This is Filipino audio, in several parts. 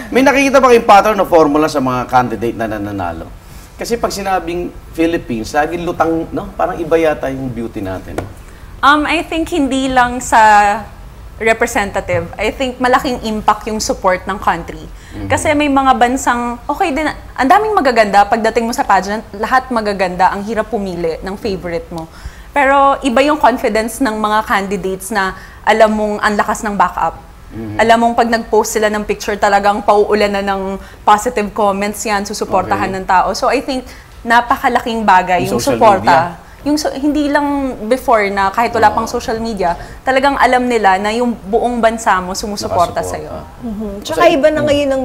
May nakikita ba kayong pattern o formula sa mga candidate na nananalo? Kasi pag sinabing Philippines, laging lutang, no? Parang iba yata yung beauty natin. I think hindi lang sa representative. I think malaking impact yung support ng country. Kasi may mga bansang, okay din, ang daming magaganda, pagdating mo sa pageant, lahat magaganda, ang hirap pumili ng favorite mo. Pero iba yung confidence ng mga candidates na alam mong ang lakas ng backup. Alam mong pag nag-post sila ng picture, talagang pauulan na ng positive comments yan, susuportahan ng tao. So I think napakalaking bagay yung suporta. Hindi lang before na kahit wala pang social media, talagang alam nila na yung buong bansa mo sumusuporta sa'yo. Tsaka iba na ngayon ng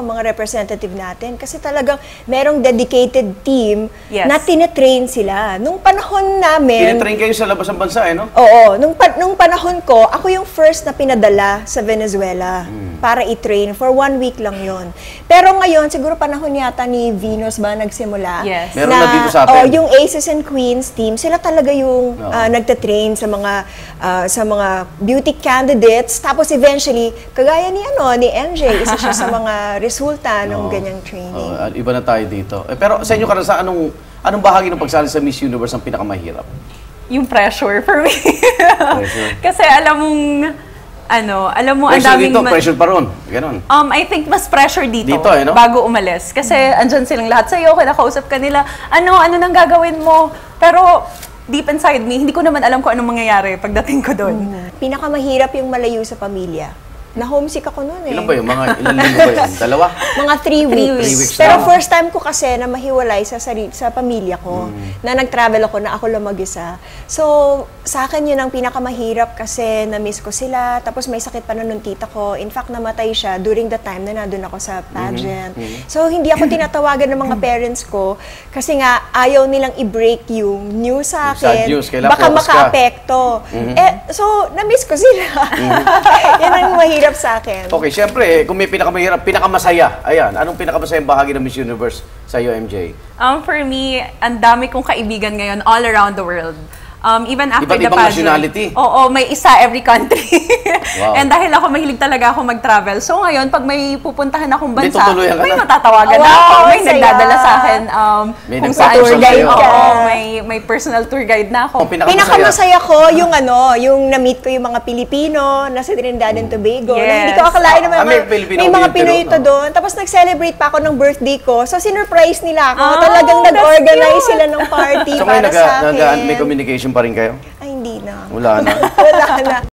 mga representative natin kasi talagang merong dedicated team na tinetrain sila. Nung panahon namin... Tinetrain kayo sa labas ng bansa, no? Oo. Nung panahon ko, ako yung first na pinadala sa Venezuela para i-train. For 1 week lang yon. Pero ngayon, siguro panahon yata ni Venus ba nagsimula? Yes. Meron na dito sa atin. Yung Aces and Queens team, sila talaga yung nagtatrain sa mga beauty candidates. Tapos eventually, kagaya ni MJ, isa siya sa mga resulta ng ganyang training. Iba na tayo dito. Pero sa inyo, Carissa, anong bahagi ng pagsali sa Miss Universe ang pinakamahirap? Yung pressure for me. Kasi alam mo, ang daming... Pressure pa ron. Ganon. I think mas pressure dito no? bago umalis. Kasi andyan silang lahat sa'yo, kinakausap ka nila, ano nang gagawin mo? Pero deep inside me, hindi ko naman alam kung anong mangyayari pagdating ko doon. Pinakamahirap yung malayo sa pamilya. Na-homesick ako noon eh. Ilan ba yun? Ilan linggo ba yun? Dalawa? Mga 3 weeks. Pero first time ko kasi na mahiwalay sa pamilya ko. Na nag-travel ako, na ako lang mag-isa. So, sa akin yun ang pinakamahirap kasi na-miss ko sila. Tapos may sakit pa na nung tita ko. In fact, namatay siya during the time na nandun ako sa pageant. So, hindi ako tinatawagan ng mga parents ko kasi nga ayaw nilang i-break yung news sa akin. Sad news. Baka maka-apekto. So, na-miss ko sila. Yan ang mahirap sa akin. Okay, syempre, kung may pinakamahirap, pinakamasaya. Ayan, anong pinakamasayang bahagi ng Miss Universe sa iyo, MJ? For me, ang dami kong kaibigan ngayon all around the world. Even after the pageant. Nationality. Oo, may isa every country. Wow. And dahil ako mahilig talaga ako mag-travel. So ngayon, pag may pupuntahan akong bansa, may na. matatawagan ako. May nagdadala sa akin kung saan tour guide ka. May personal tour guide na ako. Pinakamasaya ko yung yung na-meet ko yung mga Pilipino na sa Trinidad and Tobago. Yes. Na hindi ko akalain na may mga Pinoy ito doon. Tapos nag-celebrate pa ako ng birthday ko. So sinurprise nila ako. Talagang nag-organize sila ng party para sa akin. May communication pa rin kayo? Ay, hindi na. Wala na. Wala na.